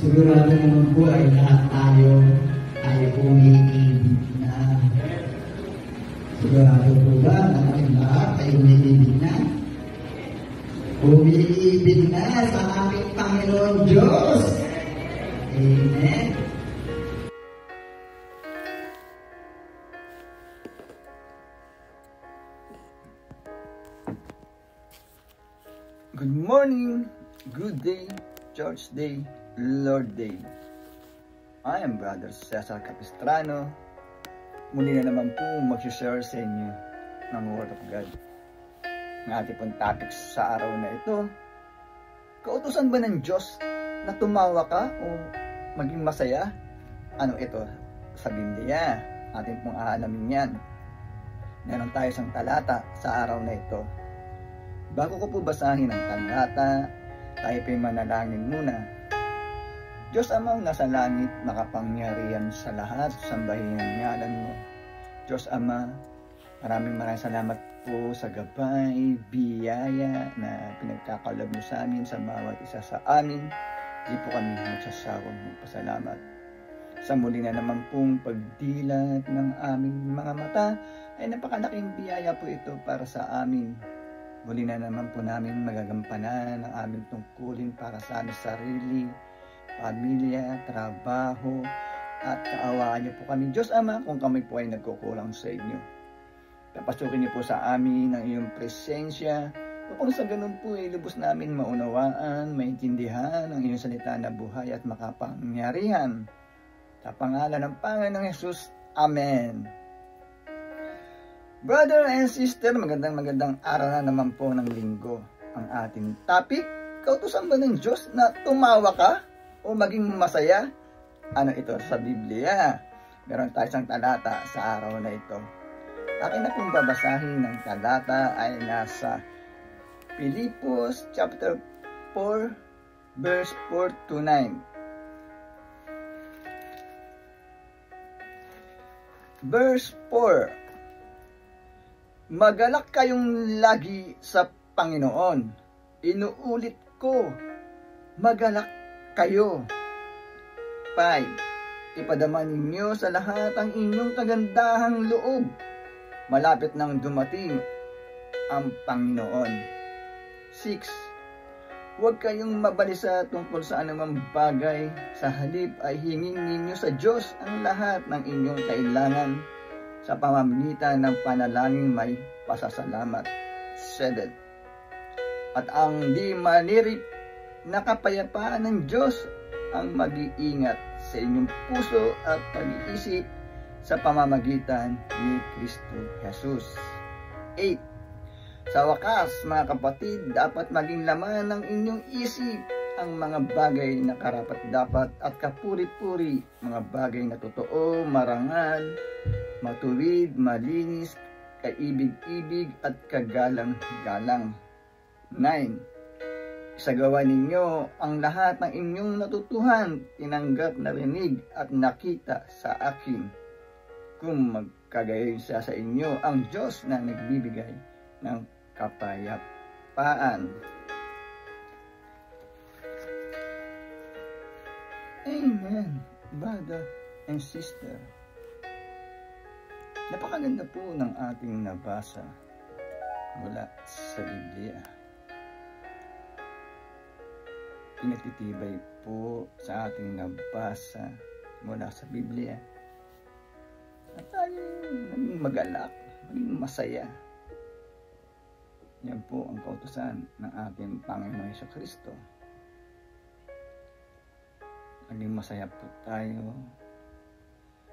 Sigurado naman po ay lahat tayo ay umiibig na. Sigurado po ba na kami lahat ay umiibig na? Umiibig na sa ating Panginoon Diyos. Amen. Good morning, good day, Church Day, Lord Day. I am Brother Cesar Capistrano. Muli na naman po mag-share sa inyo ng Word of God. Ang ating pong topic sa araw na ito, kautusan ba ng Diyos na tumawa ka o maging masaya? Ano ito sa Biblia? Ating pong aalamin yan. Meron tayo isang talata sa araw na ito. Bago ko po basahin ang talata, tayo po'y manalangin muna. Diyos Amang nasa langit, makapangyarihan sa lahat, sambahin ang ngalan mo. Diyos Ama, maraming salamat po sa gabay, biyaya na pinagkakalab mo sa amin, sa bawat isa sa amin. Di po kami magsasawang magpasalamat. Sa muli na naman pong pagdilat ng aming mga mata, ay napakalaking biyaya po ito para sa amin. Muli na naman po namin magagampanan ang aming tungkulin para sa aming sarili, pamilya, trabaho, at kaawaan niyo po kami, Diyos Ama, kung kami po ay nagkukulang sa inyo. Papasukin niyo po sa amin ang iyong presensya, upang sa ganun po ay lubos namin maunawaan, maintindihan ang iyong salita na buhay at makapangyarihan. Sa pangalan ng Panginoong Hesus, Amen. Brother and sister, magandang araw na naman po ng linggo. Ang ating topic, kautusan ba ng Diyos na tumawa ka o maging masaya? Ano ito sa Biblia? Meron tayo isang talata sa araw na ito. Akin na pong babasahin ng talata ay nasa Filipos chapter 4 verse 4 to 9. Verse 4. Magalak kayong lagi sa Panginoon. Inuulit ko, magalak kayo. 5. Ipadama ninyo sa lahat ang inyong kagandahang loob. Malapit nang dumating ang Panginoon. 6. Huwag kayong mabalisa tungkol sa anumang bagay. Sa halip ay hingin ninyo sa Diyos ang lahat ng inyong kailangan sa pamamagitan ng panalangin may pasasalamat. 7. At ang di manirip na kapayapaan ng Diyos ang mag-iingat sa inyong puso at pag-iisip sa pamamagitan ni Kristo Jesus. 8. Sa wakas, mga kapatid, dapat maging laman ng inyong isip ang mga bagay na karapat-dapat at kapuri-puri, mga bagay na totoo, marangal, matuwid, malinis, kaibig-ibig at kagalang-galang. 9. Isagawa ninyo ang lahat ng inyong natutuhan, tinanggap, narinig at nakita sa akin. Kung magkagayon siya sa inyo ang Diyos na nagbibigay ng kapayapaan. Amen, brother and sister. Napakaganda po ng ating nabasa mula sa Biblia. Pinagtitibay po sa ating nabasa mula sa Biblia at tayo naging magalak, naging masaya. Yan po ang kautusan ng ating Panginoon Jesucristo. Naging masaya po tayo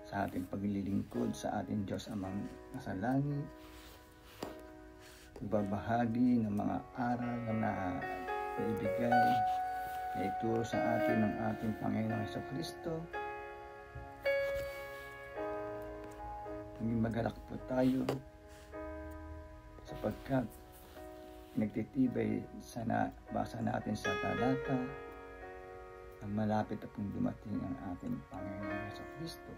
sa ating paglilingkod sa ating Diyos Amang nasa langit. Ibabahagi ng mga aral na ibigay na ituro sa atin ng ating Panginoong Jesucristo. Naging magalak po tayo sapagkat nagtitibay sa nabasa natin sa talata na malapit na pong dumating ang ating Panginoon Jesucristo.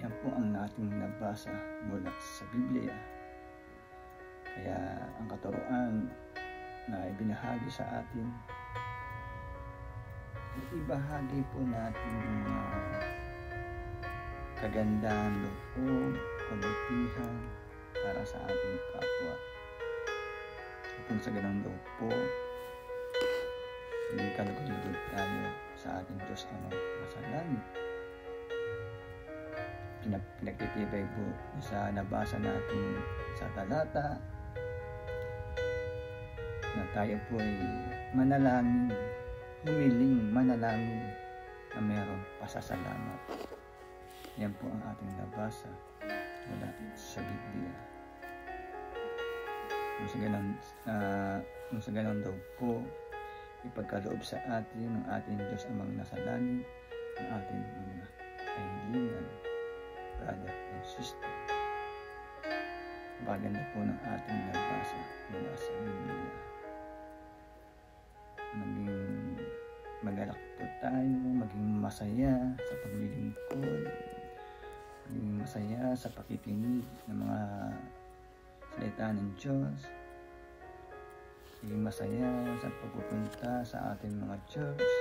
Yan po ang ating nabasa mula sa Biblia. Kaya ang katuruan na ibinahagi sa atin ibahagi po natin yung mga kagandahan loob, kabutihan para sa ating kapwa. Kung sa ganang loob po, hindi kalugod tayo sa ating Diyos na nasa langit. Pinagtitibay po sa nabasa natin sa talata na tayo po ay manalangin, humiling manalangin na mayroong pasasalamat. Yan po ang ating nabasa mula sa Biblia. Kung sa ganun daw po, ipagkaloob sa atin ng ating Diyos amang nasa langit, ang ating mga kahilingan, brother and sister. Baganda po ng ating nabasa mula sa Biblia. Maging magalak po tayo, maging masaya sa paglilingkod, maging masaya sa pakikinig ng mga salita ng Diyos, maging masaya sa pagpupunta sa ating mga church.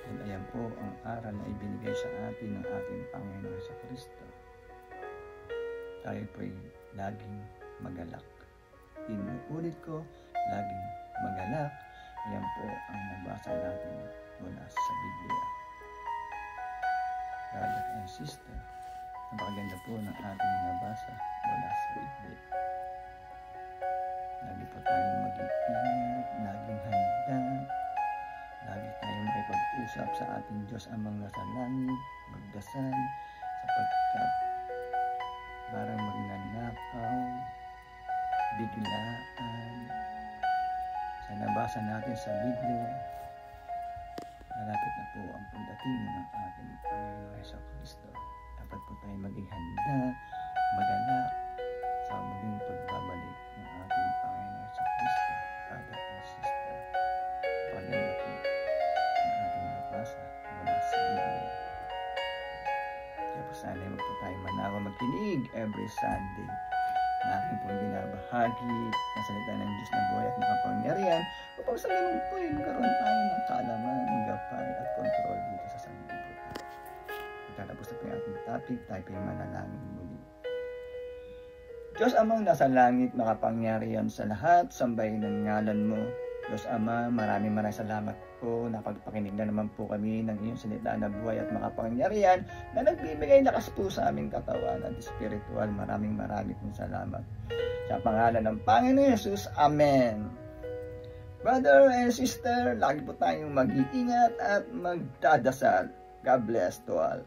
At ayan po ang aral na ibinigay sa atin ng ating Panginoon sa Kristo. Tayo po'y laging magalak. Inuulit ko, laging magalak. Ayan po ang nabasa natin mula sa Biblia. Brother and sister, napakaganda po ng ating nabasa mula sa Biblia. Lagi po tayong mag-iingat, laging handa, lagi tayong makipag-usap sa ating Diyos amang nasa langit, magdasal, sapagkat parang magnanakaw, biglaan. Sa nabasa natin sa Biblia, malapit na po ang pagdating ng ating Panginoon sa Kristo. Dapat po tayo maging handa, magalak sa muling pagbabalik ng ating Panginoon sa Kristo, brother and sister. Paganda po ang ating nabasa mula sa Biblia. Kaya po sana mo po tayo manawa magkinig every Sunday na aking pong binabahagi na salita ng Diyos na buhay at makapangyarihan upang sa ganun po ay magkaroon tayo ng kaalaman, gabay at kontrol dito sa sanlibutan. Magtatapos na po yung ating topic, tayo po yung manalangin muli. Diyos amang nasa langit, makapangyarihan sa lahat, sambahin ang ngalan mo. Diyos Ama, maraming salamat po na pagpakinig na naman po kami ng iyong salita na buhay at makapangyarihan na nagbibigay lakas po sa aming katawan at spiritual. Maraming pong salamat. Sa pangalan ng Panginoon Jesus, Amen. Brother and sister, lagi po tayong mag-iingat at magdadasal. God bless to all.